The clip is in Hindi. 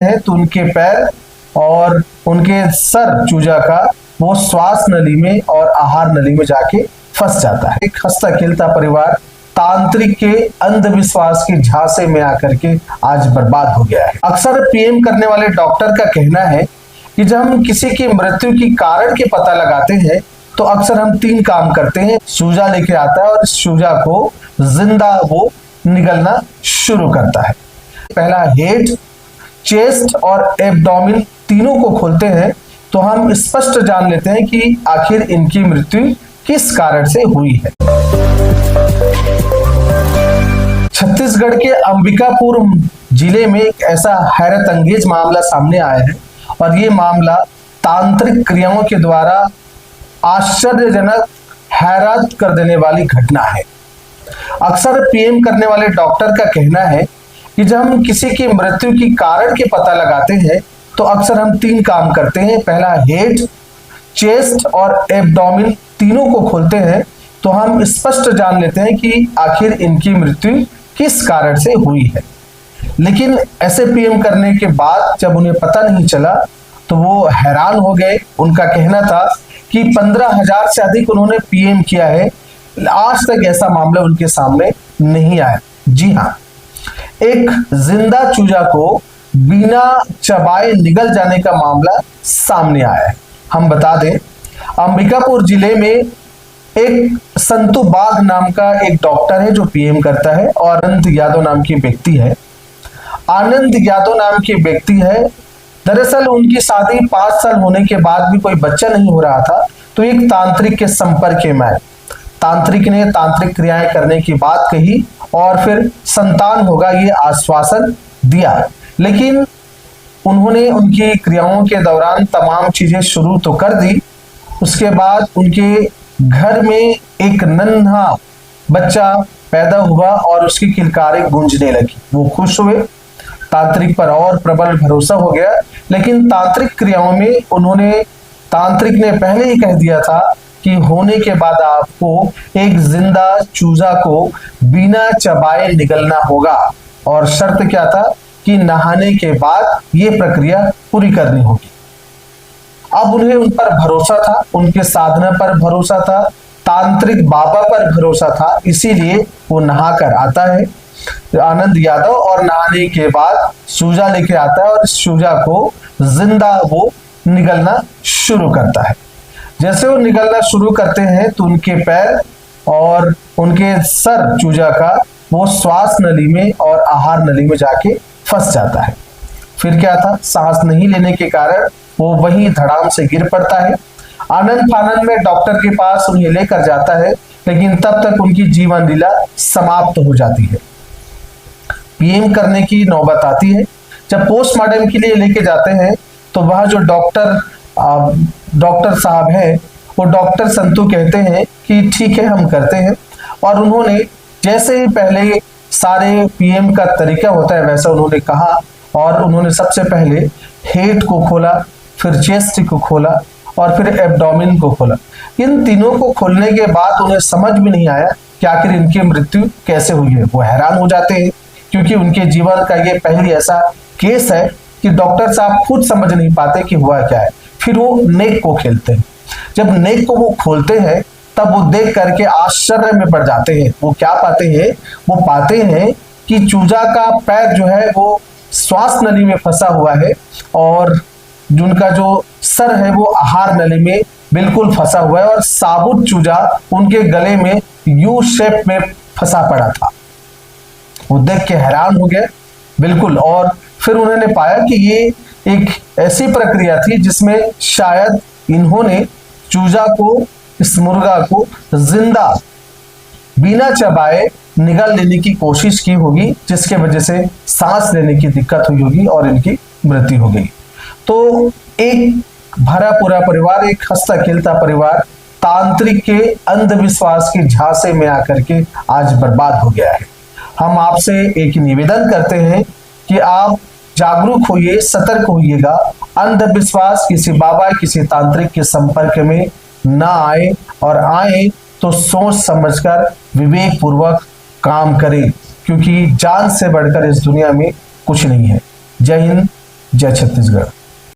हैं तो उनके पैर और उनके सर चूजा का वो श्वास नली में और आहार नली में जाके फंस जाता है। एक हंसता खेलता परिवार तांत्रिक के अंधविश्वास के झांसे में आकर के आज बर्बाद हो गया है। अक्सर पीएम करने वाले डॉक्टर का कहना है कि जब हम किसी की मृत्यु की कारण के पता लगाते हैं तो अक्सर हम 3 काम करते हैं। चूजा लेके आता है और इस चूजा को जिंदा वो निगलना शुरू करता है। पहला हेड, चेस्ट और एब्डोमेन तीनों को खोलते हैं तो हम स्पष्ट जान लेते हैं कि आखिर इनकी मृत्यु किस कारण से हुई है। छत्तीसगढ़ के अंबिकापुर जिले में एक ऐसा हैरत अंगेज मामला सामने आया है और ये मामला तांत्रिक क्रियाओं के द्वारा आश्चर्यजनक हैरान कर देने वाली घटना है। अक्सर पीएम करने वाले डॉक्टर का कहना है कि जब हम किसी की मृत्यु की कारण के पता लगाते हैं तो अक्सर हम 3 काम करते हैं। पहला हेड, चेस्ट और एब्डोमेन तीनों को खोलते हैं तो हम स्पष्ट जान लेते हैं कि आखिर इनकी मृत्यु किस कारण से हुई है। लेकिन ऐसे पीएम करने के बाद जब उन्हें पता नहीं चला तो वो हैरान हो गए। उनका कहना था कि 15,000 से अधिक उन्होंने पीएम किया है, आज तक ऐसा मामला उनके सामने नहीं आया। जी हाँ, एक जिंदा चूजा को बिना चबाए निगल जाने का मामला सामने आया है। हम बता दें, अंबिकापुर जिले में एक संतू बाग नाम का एक डॉक्टर है जो पीएम करता है और आनंद यादव नाम की व्यक्ति है। आनंद यादव नाम की व्यक्ति है। दरअसल उनकी शादी 5 साल होने के बाद भी कोई बच्चा नहीं हो रहा था तो एक तांत्रिक के संपर्क में आए। तांत्रिक ने तांत्रिक क्रियाएं करने की बात कही और फिर संतान होगा ये आश्वासन दिया। लेकिन उन्होंने उनकी क्रियाओं के दौरान तमाम चीजें शुरू तो कर दी। उसके बाद उनके घर में एक नन्हा बच्चा पैदा हुआ और उसकी किलकारें गूंजने लगी। वो खुश हुए, तांत्रिक पर और प्रबल भरोसा हो गया। लेकिन तांत्रिक क्रियाओं में तांत्रिक ने पहले ही कह दिया था कि होने के बाद आपको एक जिंदा चूजा को बिना चबाए निगलना होगा और शर्त क्या था कि नहाने के बाद ये प्रक्रिया पूरी करनी होगी। अब उन्हें उन पर भरोसा था, उनके साधना पर भरोसा था, तांत्रिक बाबा पर भरोसा था, इसीलिए वो नहाकर आता है आनंद यादव और नहाने के बाद चूजा लेके आता है और इस चूजा को जिंदा वो निगलना शुरू करता है। जैसे वो निगलना शुरू करते हैं तो उनके पैर और उनके सर चूजा का वो श्वास नली में और आहार नली में जाके फंस जाता है। फिर क्या था, सांस नहीं लेने के कारण वो वहीं धड़ाम से गिर पड़ता है। आनंद फानंद में डॉक्टर के पास उन्हें लेकर जाता है लेकिन तब तक उनकी जीवन लीला समाप्त हो जाती है। पीएम करने की नौबत आती है। जब पोस्टमार्टम के लिए लेके जाते हैं तो वह जो डॉक्टर साहब है वो डॉक्टर संतू कहते हैं कि ठीक है हम करते हैं। और उन्होंने जैसे ही पहले सारे पीएम का तरीका होता है वैसा उन्होंने कहा और उन्होंने सबसे पहले हेड को खोला, फिर चेस्ट को खोला और फिर एब्डोमेन को खोला। इन तीनों को खोलने के बाद उन्हें समझ में नहीं आया कि आखिर इनकी मृत्यु कैसे हुई है। वो हैरान हो जाते हैं क्योंकि उनके जीवन का ये पहली ऐसा केस है कि डॉक्टर साहब खुद समझ नहीं पाते कि हुआ क्या है। फिर वो नेक को खेलते हैं। जब नेक को वो खोलते हैं तब वो देख करके आश्चर्य में पड़ जाते हैं। वो क्या पाते हैं, वो पाते हैं कि चूजा का पैर जो है वो श्वास नली में फंसा हुआ है और जिनका जो सर है वो आहार नली में बिल्कुल फंसा हुआ है और साबुत चूजा उनके गले में यू शेप में फंसा पड़ा था। वो देख के हैरान हो गए बिल्कुल। और फिर उन्होंने पाया कि ये एक ऐसी प्रक्रिया थी जिसमें शायद इन्होंने चूजा को, इस मुर्गा को जिंदा बिना चबाए निगल लेने की कोशिश की होगी, जिसके वजह से सांस लेने की दिक्कत हुई होगी और इनकी मृत्यु हो गई। तो एक भरा पूरा परिवार, एक हंसता खेलता परिवार तांत्रिक के अंधविश्वास के झांसे में आकर के आज बर्बाद हो गया है। हम आपसे एक निवेदन करते हैं कि आप जागरूक होइए, सतर्क होइएगा। अंधविश्वास किसी बाबा, किसी तांत्रिक के संपर्क में ना आए और आए तो सोच समझकर विवेक पूर्वक काम करें, क्योंकि जान से बढ़कर इस दुनिया में कुछ नहीं है। जय हिंद, जय छत्तीसगढ़।